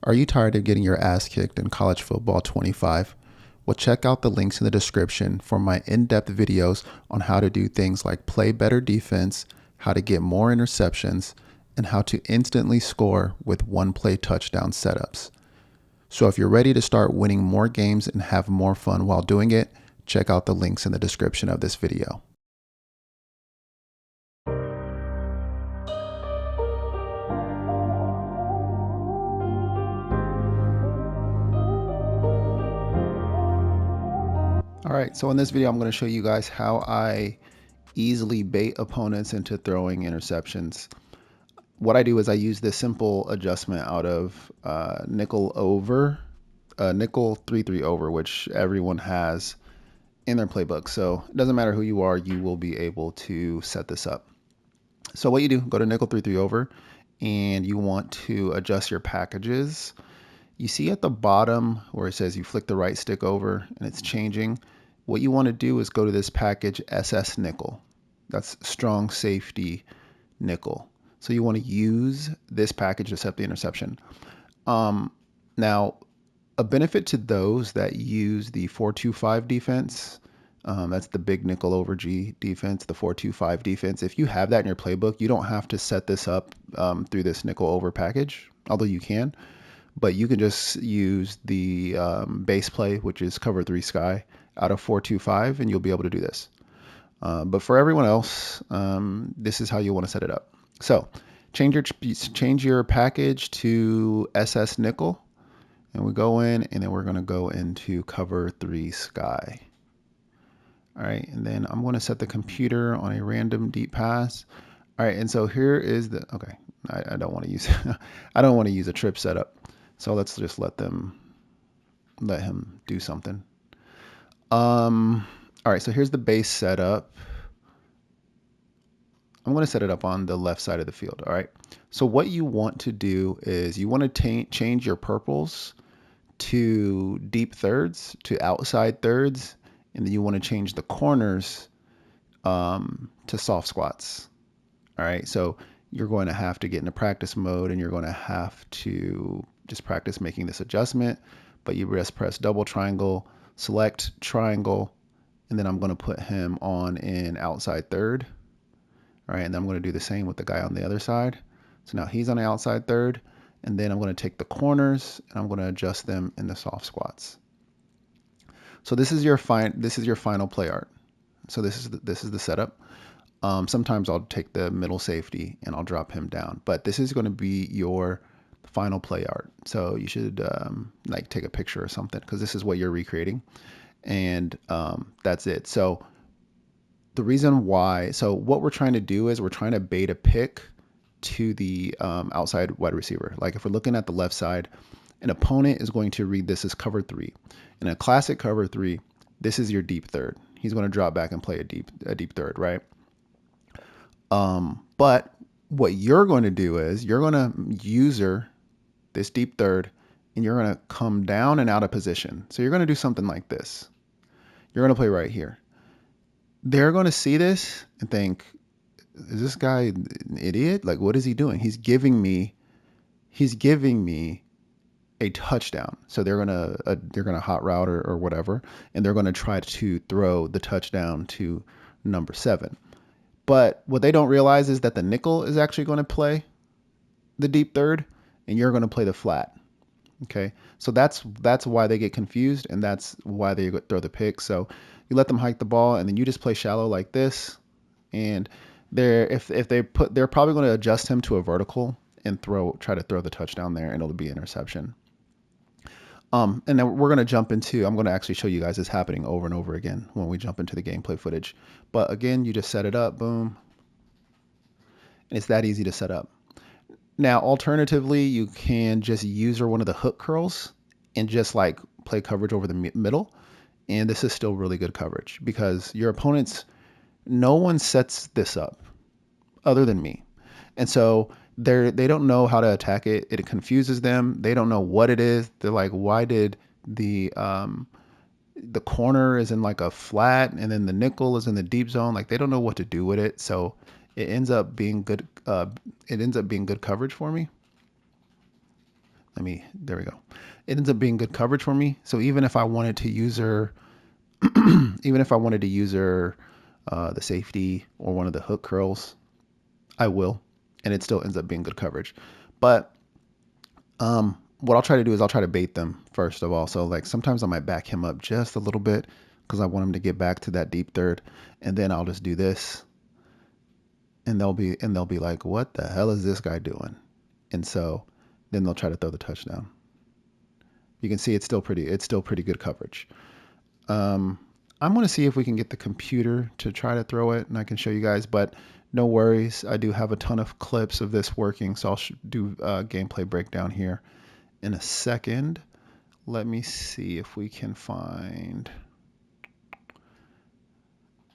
Are you tired of getting your ass kicked in college football 25? Well, check out the links in the description for my in-depth videos on how to do things like play better defense, how to get more interceptions, and how to instantly score with one-play touchdown setups. So if you're ready to start winning more games and have more fun while doing it, check out the links in the description of this video. All right, so in this video, I'm going to show you guys how I easily bait opponents into throwing interceptions. What I do is I use this simple adjustment out of nickel 3-3 over, which everyone has in their playbook. So it doesn't matter who you are, you will be able to set this up. So what you do, go to nickel 3-3 over, and you want to adjust your packages. You see at the bottom where it says you flick the right stick over and it's changing. What you want to do is go to this package SS nickel. That's strong safety nickel. So you want to use this package to set the interception. Now, a benefit to those that use the 4-2-5 defense, that's the big nickel over G defense, the 4-2-5 defense. If you have that in your playbook, you don't have to set this up through this nickel over package, although you can. But you can just use the base play, which is cover 3 sky, out of 4-2-5, and you'll be able to do this. But for everyone else, this is how you want to set it up. So change your package to SS nickel, and we go in, and then we're going to go into cover 3 sky. All right, and then I'm going to set the computer on a random deep pass. All right, and so here is the, okay, I don't want to use, I don't want to use a trip setup. So let's just let him do something. All right, so here's the base setup. I'm going to set it up on the left side of the field. All right. So what you want to do is you want to change your purples to deep thirds, to outside thirds, and then you want to change the corners to soft squats. All right. So you're going to have to get into practice mode, and you're going to have to just practice making this adjustment. But you just press double triangle, select triangle, and then I'm going to put him on in outside third. All right, and then I'm going to do the same with the guy on the other side. So now he's on the outside third, and then I'm going to take the corners and I'm going to adjust them in the soft squats. So this is your final play art. So this is the setup. Sometimes I'll take the middle safety and I'll drop him down, but this is going to be your final play art. So you should like take a picture or something, because this is what you're recreating, and that's it. So the reason why, so what we're trying to do is we're trying to bait a pick to the outside wide receiver. Like if we're looking at the left side, an opponent is going to read this as cover 3. In a classic cover 3, this is your deep third. He's going to drop back and play a deep third, right? But what you're going to do is you're going to user this deep third, and you're going to come down and out of position. So you're going to do something like this. You're going to play right here. They're going to see this and think, is this guy an idiot? Like, what is he doing? He's giving me a touchdown. So they're gonna hot route or whatever, and they're gonna try to throw the touchdown to number 7. But what they don't realize is that the nickel is actually going to play the deep third, and you're going to play the flat. Okay, so that's why they get confused, and that's why they throw the pick. So you let them hike the ball, and then you just play shallow like this, and they're probably going to adjust him to a vertical and try to throw the touchdown there, and it'll be interception. And then we're going to jump into, I'm going to actually show you guys this happening over and over again when we jump into the gameplay footage. But again, you just set it up, boom, and it's that easy to set up. Now, alternatively, you can just use one of the hook curls and just like play coverage over the middle. And this is still really good coverage, because your opponents, no one sets this up other than me. And so they don't know how to attack it. It confuses them. They don't know what it is. They're like, why did the corner is in like a flat, and then the nickel is in the deep zone? Like, they don't know what to do with it. So it ends up being good. It ends up being good coverage for me. There we go. It ends up being good coverage for me. So even if I wanted to use her, the safety or one of the hook curls, I will, and it still ends up being good coverage. But what I'll try to do is I'll try to bait them first of all. So like sometimes I might back him up just a little bit because I want him to get back to that deep third, and then I'll just do this, and they'll be like, what the hell is this guy doing? And so then they'll try to throw the touchdown. You can see it's still pretty good coverage. I'm going to see if we can get the computer to try to throw it, and I can show you guys, but no worries. I do have a ton of clips of this working, so I'll do a gameplay breakdown here in a second. Let me see if we can find...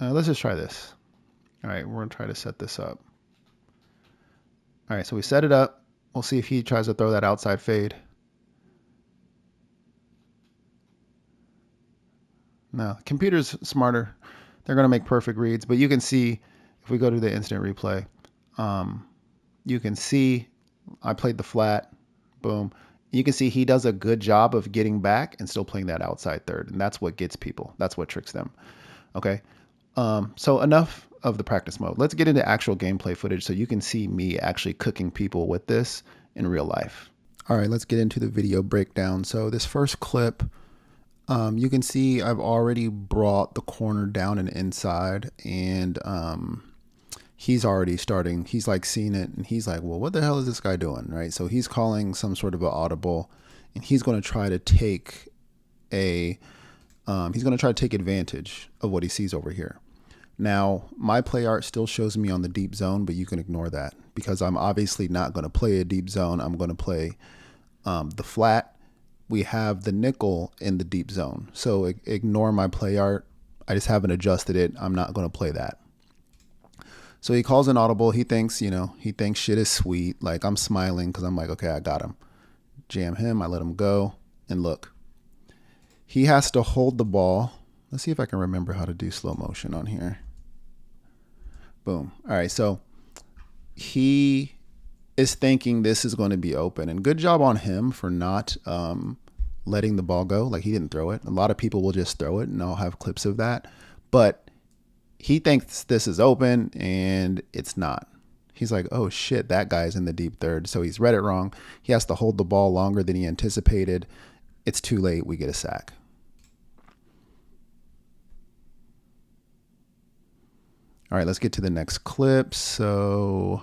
let's just try this. All right, we're going to try to set this up. All right, so we set it up. We'll see if he tries to throw that outside fade. No, computer's smarter. They're going to make perfect reads, but you can see if we go to the instant replay, you can see I played the flat, boom. You can see he does a good job of getting back and still playing that outside third, and that's what gets people. That's what tricks them. Okay, so enough of the practice mode. Let's get into actual gameplay footage so you can see me actually cooking people with this in real life. All right, let's get into the video breakdown. So this first clip, you can see I've already brought the corner down and inside, and he's already starting. He's like seeing it, and he's like, well, what the hell is this guy doing, right? So he's calling some sort of an audible, and he's going to try to take advantage of what he sees over here. Now, my play art still shows me on the deep zone, but you can ignore that because I'm obviously not going to play a deep zone. I'm going to play the flat. We have the nickel in the deep zone. So ignore my play art. I just haven't adjusted it. I'm not going to play that. So he calls an audible. He thinks shit is sweet. Like I'm smiling because I'm like, okay, I got him. Jam him. I let him go. And look, he has to hold the ball. Let's see if I can remember how to do slow motion on here. Boom. All right. So he is thinking this is going to be open, and good job on him for not letting the ball go. Like he didn't throw it. A lot of people will just throw it, and I'll have clips of that. But he thinks this is open, and it's not. He's like, oh shit, that guy's in the deep third. So he's read it wrong. He has to hold the ball longer than he anticipated. It's too late. We get a sack. All right, let's get to the next clip. So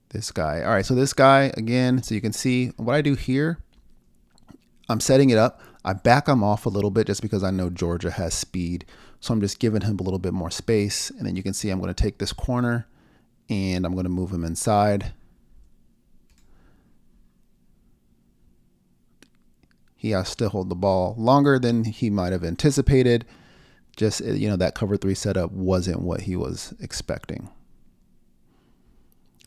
this guy. All right, so this guy, again, so you can see what I do here. I'm setting it up. I back him off a little bit just because I know Georgia has speed. So I'm just giving him a little bit more space. And then you can see I'm going to take this corner and I'm going to move him inside. He has to hold the ball longer than he might have anticipated. Just, that cover 3 setup wasn't what he was expecting.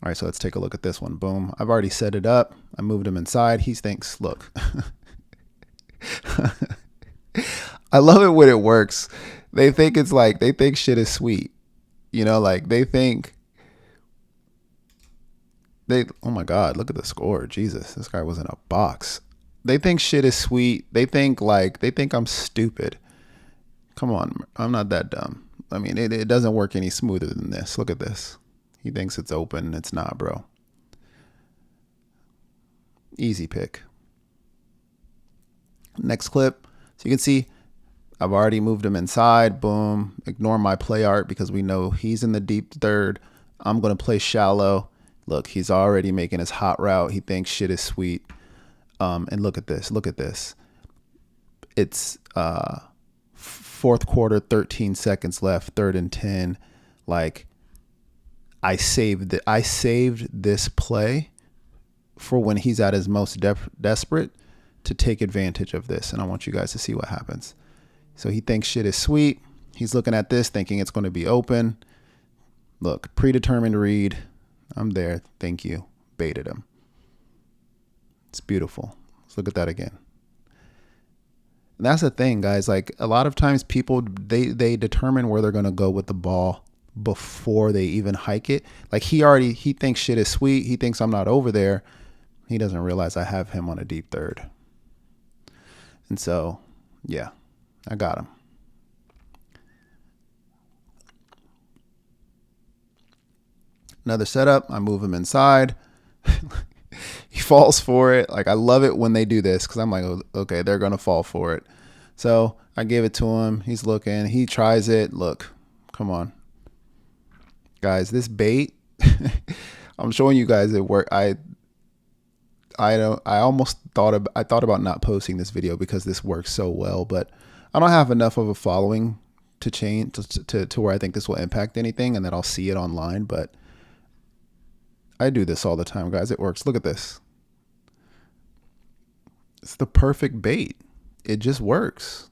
All right, so let's take a look at this one. Boom. I've already set it up. I moved him inside. He thinks, look. I love it when it works. They think shit is sweet. Oh my God, look at the score. Jesus, this guy was in a box. They think shit is sweet. They think I'm stupid. Come on, I'm not that dumb. I mean, it doesn't work any smoother than this. Look at this. He thinks it's open. It's not, bro. Easy pick. Next clip. So you can see I've already moved him inside. Boom. Ignore my play art because we know he's in the deep third. I'm going to play shallow. Look, he's already making his hot route. He thinks shit is sweet. And look at this. Look at this. It's fourth quarter, 13 seconds left, 3rd and 10. Like, I saved this play for when he's at his most desperate to take advantage of this. And I want you guys to see what happens. So he thinks shit is sweet. He's looking at this thinking it's going to be open. Look, predetermined read. I'm there. Thank you. Baited him. It's beautiful. Let's look at that again. And that's the thing, guys. Like a lot of times people, they determine where they're going to go with the ball before they even hike it. Like he thinks shit is sweet. He thinks I'm not over there. He doesn't realize I have him on a deep third. And so, yeah, I got him. Another setup, I move him inside. He falls for it. Like, I love it when they do this because I'm like, oh, okay, they're going to fall for it. So I give it to him. He's looking. He tries it. Look, come on. Guys, this bait, I'm showing you guys it work. I almost thought about not posting this video because this works so well, but I don't have enough of a following to change to where I think this will impact anything and that I'll see it online. But I do this all the time, guys. It works. Look at this. It's the perfect bait. It just works.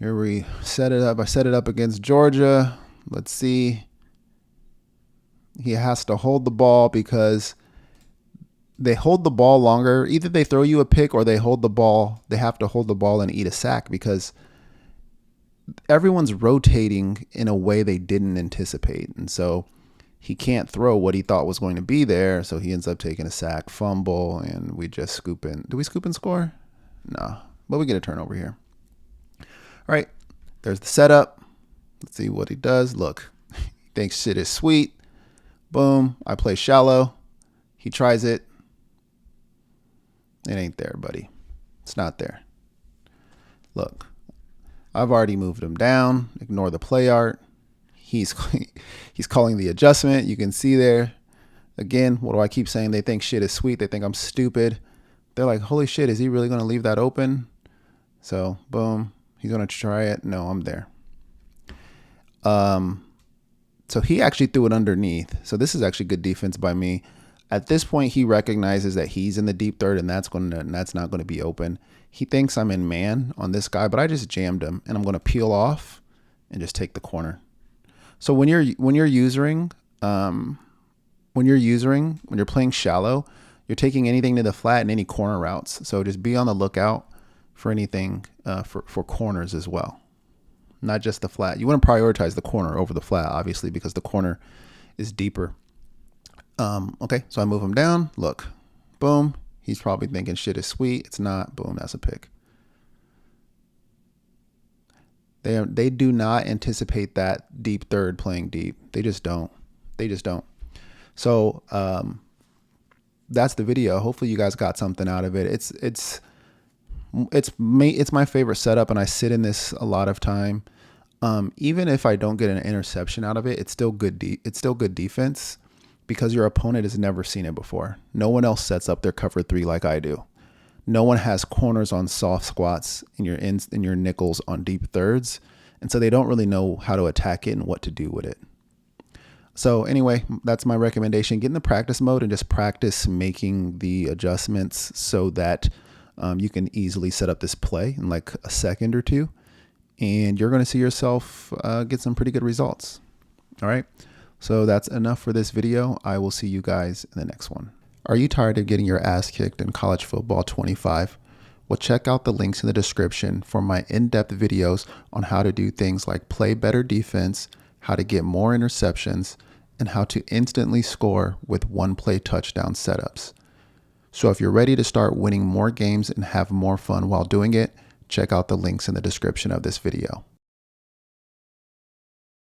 Here we set it up. I set it up against Georgia. Let's see. He has to hold the ball because they hold the ball longer. Either they throw you a pick or they hold the ball. They have to hold the ball and eat a sack because everyone's rotating in a way they didn't anticipate. And so he can't throw what he thought was going to be there. So he ends up taking a sack, fumble, and we just scoop in. Do we scoop and score? No, but we get a turnover here. All right, there's the setup. Let's see what he does. Look, he thinks shit is sweet. Boom, I play shallow. He tries it. It ain't there, buddy. It's not there. Look, I've already moved him down. Ignore the play art. He's calling the adjustment. You can see there. Again, what do I keep saying? They think shit is sweet. They think I'm stupid. They're like, holy shit, is he really going to leave that open? So, boom. He's going to try it. No, I'm there. So he actually threw it underneath. So this is actually good defense by me. At this point, he recognizes that he's in the deep third and that's not going to be open. He thinks I'm in man on this guy, but I just jammed him and I'm going to peel off and just take the corner. So when you're usering, when you're playing shallow, you're taking anything to the flat and any corner routes. So just be on the lookout for anything for corners as well. Not just the flat. You want to prioritize the corner over the flat, obviously, because the corner is deeper. Okay, so I move him down. Look, boom. He's probably thinking shit is sweet. It's not. Boom, that's a pick. They do not anticipate that deep third playing deep. They just don't. So that's the video. Hopefully you guys got something out of it. It's my favorite setup, and I sit in this a lot of time. Even if I don't get an interception out of it, it's still good. It's still good defense because your opponent has never seen it before. No one else sets up their cover 3 like I do. No one has corners on soft squats and your nickels on deep thirds. And so they don't really know how to attack it and what to do with it. So anyway, that's my recommendation. Get in the practice mode and just practice making the adjustments so that you can easily set up this play in like a second or two. And you're going to see yourself get some pretty good results. All right. So that's enough for this video. I will see you guys in the next one. Are you tired of getting your ass kicked in college football 25? Well, check out the links in the description for my in-depth videos on how to do things like play better defense, how to get more interceptions, and how to instantly score with one-play touchdown setups. So if you're ready to start winning more games and have more fun while doing it, check out the links in the description of this video.